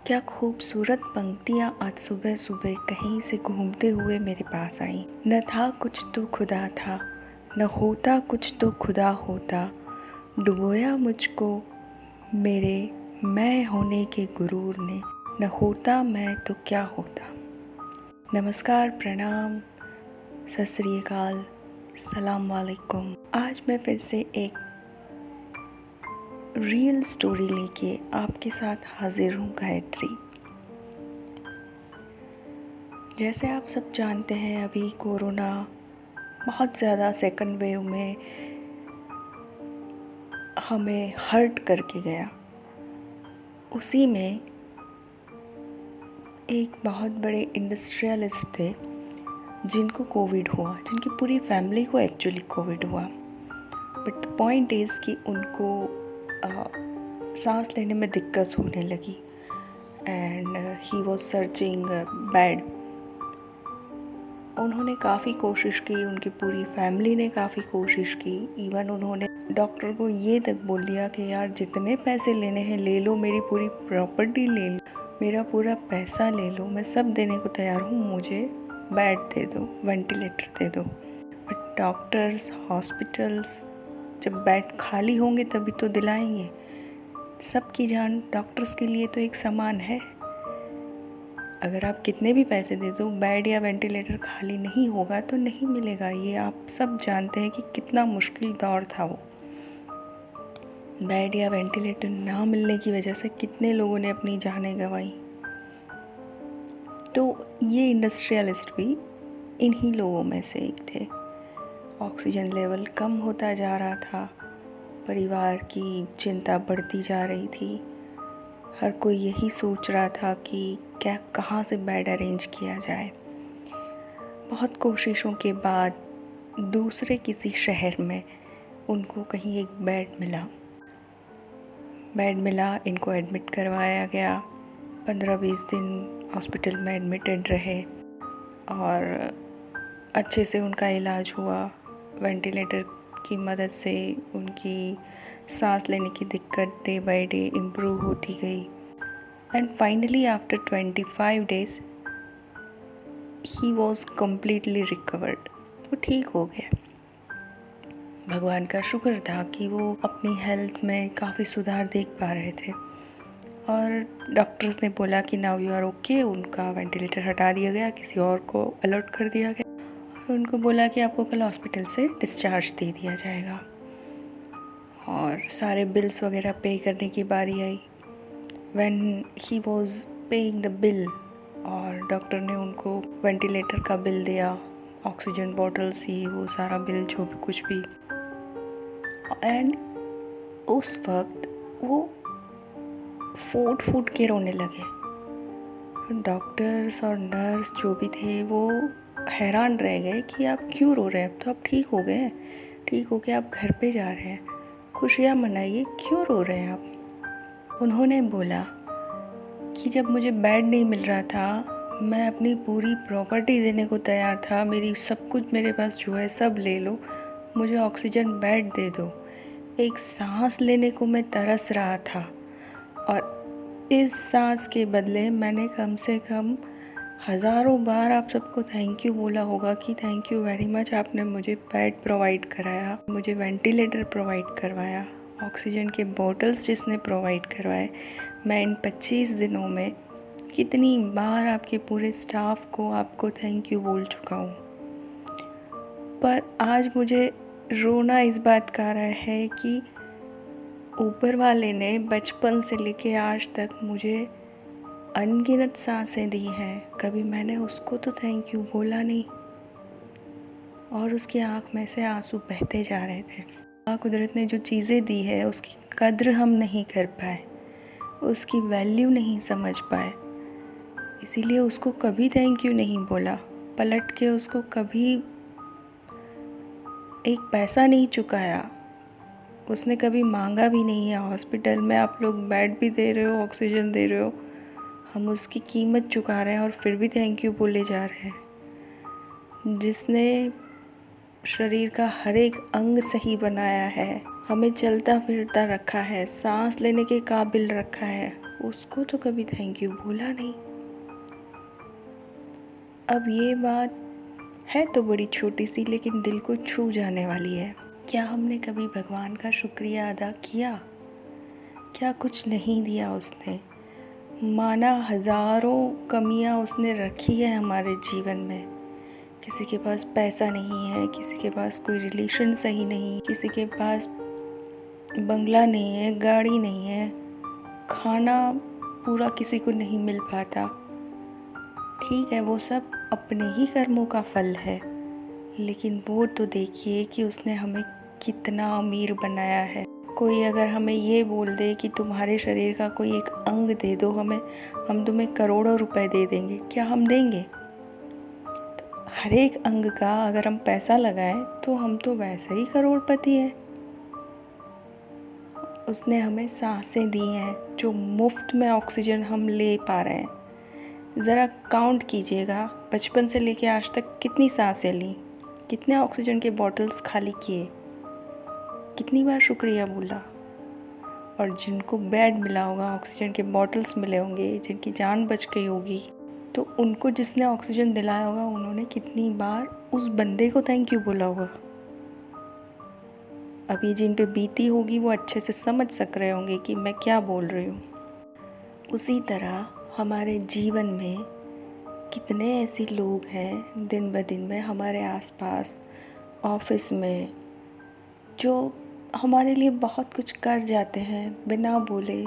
क्या खूबसूरत पंक्तियाँ आज सुबह सुबह कहीं से घूमते हुए मेरे पास आई। न था कुछ तो खुदा था, न होता कुछ तो खुदा होता। डुबोया मुझको मेरे मैं होने के गुरूर ने, न होता मैं तो क्या होता। नमस्कार, प्रणाम, सत श्री अकाल, सलाम वालेकुम। आज मैं फिर से एक रियल स्टोरी लेके आपके साथ हाजिर हूँ गायत्री। जैसे आप सब जानते हैं, अभी कोरोना बहुत ज़्यादा सेकंड वेव में हमें हर्ट करके गया। उसी में एक बहुत बड़े इंडस्ट्रियलिस्ट थे जिनको कोविड हुआ, जिनकी पूरी फैमिली को एक्चुअली कोविड हुआ। बट द पॉइंट इज़ कि उनको सांस लेने में दिक्कत होने लगी and he was searching bed. उन्होंने काफ़ी कोशिश की, उनकी पूरी फैमिली ने काफ़ी कोशिश की। इवन उन्होंने डॉक्टर को ये तक बोल दिया कि यार जितने पैसे लेने हैं ले लो, मेरी पूरी प्रॉपर्टी ले लो, मेरा पूरा पैसा ले लो, मैं सब देने को तैयार हूँ, मुझे बेड दे दो, वेंटिलेटर दे दो। बट डॉक्टर्स, हॉस्पिटल्स जब बेड खाली होंगे तभी तो दिलाएंगे। सबकी जान डॉक्टर्स के लिए तो एक समान है। अगर आप कितने भी पैसे दे दो, बेड या वेंटिलेटर खाली नहीं होगा तो नहीं मिलेगा। ये आप सब जानते हैं कि कितना मुश्किल दौर था वो। बेड या वेंटिलेटर ना मिलने की वजह से कितने लोगों ने अपनी जानें गंवाई। तो ये इंडस्ट्रियलिस्ट भी इन्हीं लोगों में से एक थे। ऑक्सीजन लेवल कम होता जा रहा था, परिवार की चिंता बढ़ती जा रही थी। हर कोई यही सोच रहा था कि क्या कहाँ से बेड अरेंज किया जाए। बहुत कोशिशों के बाद दूसरे किसी शहर में उनको कहीं एक बेड मिला। इनको एडमिट करवाया गया। 15-20 दिन हॉस्पिटल में एडमिटेड रहे और अच्छे से उनका इलाज हुआ। वेंटिलेटर की मदद से उनकी सांस लेने की दिक्कत डे बाय डे इम्प्रूव होती गई and finally after 25 days he was completely recovered. वो ठीक हो गया। भगवान का शुक्र था कि वो अपनी हेल्थ में काफ़ी सुधार देख पा रहे थे और डॉक्टर्स ने बोला कि नाउ यू आर ओके। उनका वेंटिलेटर हटा दिया गया, किसी और को अलर्ट कर दिया गया और उनको बोला कि आपको कल हॉस्पिटल से डिस्चार्ज दे दिया जाएगा। और सारे बिल्स वगैरह पे करने की बारी आई। When he was paying the bill और डॉक्टर ने उनको वेंटिलेटर का बिल दिया, ऑक्सीजन बॉटल्स, ही वो सारा बिल जो भी कुछ भी। एंड उस वक्त वो फूट के रोने लगे। डॉक्टर्स और नर्स जो भी थे वो हैरान रह गए कि आप क्यों रो रहे हैं, अब तो आप ठीक हो गए हैं, ठीक हो के आप घर पे जा रहे हैं, खुशियाँ मनाइए, क्यों रो रहे हैं आप। उन्होंने बोला कि जब मुझे बेड नहीं मिल रहा था, मैं अपनी पूरी प्रॉपर्टी देने को तैयार था, मेरी सब कुछ मेरे पास जो है सब ले लो, मुझे ऑक्सीजन बेड दे दो। एक सांस लेने को मैं तरस रहा था और इस सांस के बदले मैंने कम से कम हज़ारों बार आप सबको थैंक यू बोला होगा कि थैंक यू वेरी मच, आपने मुझे बेड प्रोवाइड कराया, मुझे वेंटिलेटर प्रोवाइड करवाया, ऑक्सीजन के बॉटल्स जिसने प्रोवाइड करवाए। मैं इन 25 दिनों में कितनी बार आपके पूरे स्टाफ को आपको थैंक यू बोल चुका हूँ। पर आज मुझे रोना इस बात का आ रहा है कि ऊपर वाले ने बचपन से लेके आज तक मुझे अनगिनत सांसें दी हैं, कभी मैंने उसको तो थैंक यू बोला नहीं। और उसकी आँख में से आंसू बहते जा रहे थे। कुदरत ने जो चीज़ें दी है उसकी कद्र हम नहीं कर पाए, उसकी वैल्यू नहीं समझ पाए, इसीलिए उसको कभी थैंक यू नहीं बोला। पलट के उसको कभी एक पैसा नहीं चुकाया, उसने कभी मांगा भी नहीं है। हॉस्पिटल में आप लोग बेड भी दे रहे हो, ऑक्सीजन दे रहे हो, हम उसकी कीमत चुका रहे हैं और फिर भी थैंक यू बोले जा रहे हैं। जिसने शरीर का हर एक अंग सही बनाया है, हमें चलता फिरता रखा है, सांस लेने के काबिल रखा है, उसको तो कभी थैंक यू बोला नहीं। अब ये बात है तो बड़ी छोटी सी, लेकिन दिल को छू जाने वाली है। क्या हमने कभी भगवान का शुक्रिया अदा किया? क्या कुछ नहीं दिया उसने? माना हज़ारों कमियां उसने रखी है हमारे जीवन में। किसी के पास पैसा नहीं है, किसी के पास कोई रिलेशन सही नहीं, किसी के पास बंगला नहीं है, गाड़ी नहीं है, खाना पूरा किसी को नहीं मिल पाता। ठीक है, वो सब अपने ही कर्मों का फल है, लेकिन वो तो देखिए कि उसने हमें कितना अमीर बनाया है। कोई अगर हमें ये बोल दे कि तुम्हारे शरीर का कोई एक अंग दे दो हमें, हम तुम्हें करोड़ों रुपए दे देंगे, क्या हम देंगे? तो हर एक अंग का अगर हम पैसा लगाएं तो हम तो वैसे ही करोड़पति हैं। उसने हमें सांसें दी हैं, जो मुफ्त में ऑक्सीजन हम ले पा रहे हैं। ज़रा काउंट कीजिएगा, बचपन से लेके आज तक कितनी सांसें ली, कितने ऑक्सीजन के बॉटल्स खाली किए, कितनी बार शुक्रिया बोला। और जिनको बेड मिला होगा, ऑक्सीजन के बॉटल्स मिले होंगे, जिनकी जान बच गई होगी, तो उनको जिसने ऑक्सीजन दिलाया होगा, उन्होंने कितनी बार उस बंदे को थैंक यू बोला होगा। अभी जिन पे बीती होगी वो अच्छे से समझ सक रहे होंगे कि मैं क्या बोल रही हूँ। उसी तरह हमारे जीवन में कितने ऐसे लोग हैं दिन ब दिन में हमारे आसपास, ऑफिस में, जो हमारे लिए बहुत कुछ कर जाते हैं बिना बोले,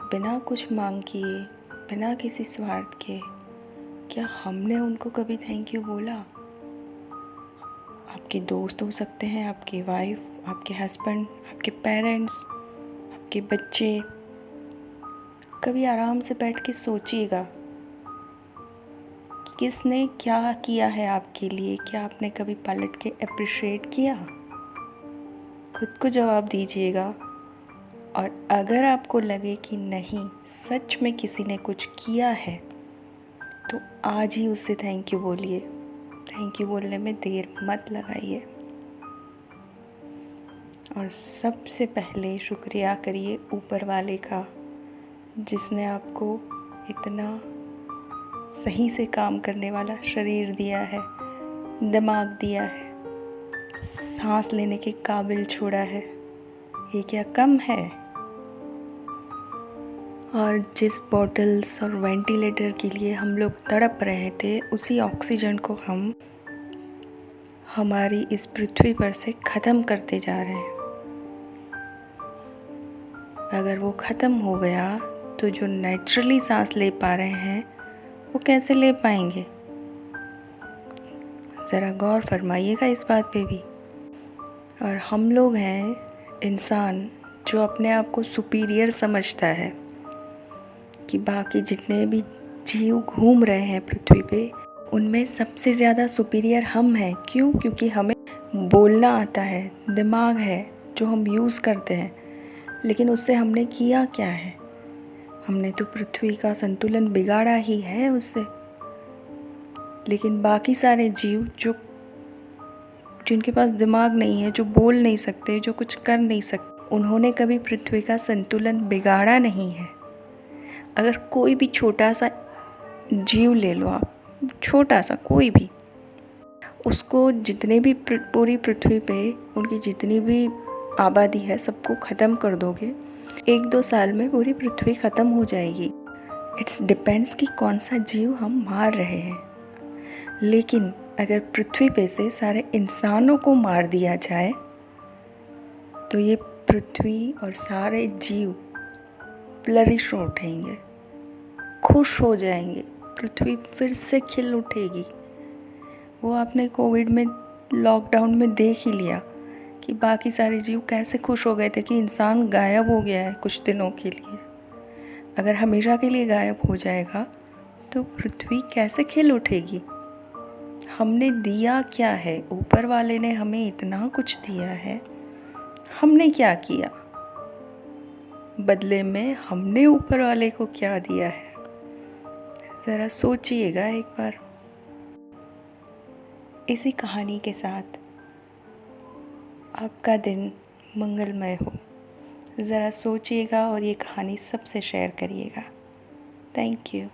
बिना कुछ मांग किए, बिना किसी स्वार्थ के। क्या हमने उनको कभी थैंक यू बोला? आपके दोस्त हो सकते हैं, आपकी वाइफ, आपके हस्बैंड, आपके पेरेंट्स, आपके बच्चे। कभी आराम से बैठ के सोचिएगा कि किसने क्या किया है आपके लिए। क्या आपने कभी पलट के अप्रिशिएट किया? खुद को जवाब दीजिएगा। और अगर आपको लगे कि नहीं, सच में किसी ने कुछ किया है, तो आज ही उससे थैंक यू बोलिए। थैंक यू बोलने में देर मत लगाइए। और सबसे पहले शुक्रिया करिए ऊपर वाले का, जिसने आपको इतना सही से काम करने वाला शरीर दिया है, दिमाग दिया है, सांस लेने के काबिल छोड़ा है। ये क्या कम है? और जिस बॉटल्स और वेंटिलेटर के लिए हम लोग तड़प रहे थे, उसी ऑक्सीजन को हम हमारी इस पृथ्वी पर से ख़त्म करते जा रहे हैं। अगर वो ख़त्म हो गया तो जो नेचुरली सांस ले पा रहे हैं वो कैसे ले पाएंगे? ज़रा गौर फरमाइएगा इस बात पे भी। और हम लोग हैं इंसान जो अपने आप को सुपीरियर समझता है कि बाकी जितने भी जीव घूम रहे हैं पृथ्वी पे, उनमें सबसे ज़्यादा सुपीरियर हम हैं। क्यों? क्योंकि हमें बोलना आता है, दिमाग है जो हम यूज़ करते हैं। लेकिन उससे हमने किया क्या है? हमने तो पृथ्वी का संतुलन बिगाड़ा ही है उससे। लेकिन बाकी सारे जीव जिनके पास दिमाग नहीं है, जो बोल नहीं सकते, जो कुछ कर नहीं सकते, उन्होंने कभी पृथ्वी का संतुलन बिगाड़ा नहीं है। अगर कोई भी छोटा सा जीव ले लो आप, छोटा सा कोई भी, उसको जितने भी पूरी पृथ्वी पे उनकी जितनी भी आबादी है, सबको ख़त्म कर दोगे, 1-2 साल में पूरी पृथ्वी ख़त्म हो जाएगी। इट्स डिपेंड्स कि कौन सा जीव हम मार रहे हैं। लेकिन अगर पृथ्वी पे से सारे इंसानों को मार दिया जाए तो ये पृथ्वी और सारे जीव फ्लरिश हो उठेंगे, खुश हो जाएंगे, पृथ्वी फिर से खिल उठेगी। वो आपने कोविड में, लॉकडाउन में देख ही लिया कि बाकी सारे जीव कैसे खुश हो गए थे कि इंसान गायब हो गया है कुछ दिनों के लिए। अगर हमेशा के लिए गायब हो जाएगा तो पृथ्वी कैसे खिल उठेगी? हमने दिया क्या है? ऊपर वाले ने हमें इतना कुछ दिया है, हमने क्या किया? बदले में हमने ऊपर वाले को क्या दिया है? ज़रा सोचिएगा एक बार। इसी कहानी के साथ आपका दिन मंगलमय हो। ज़रा सोचिएगा और ये कहानी सबसे शेयर करिएगा। Thank you.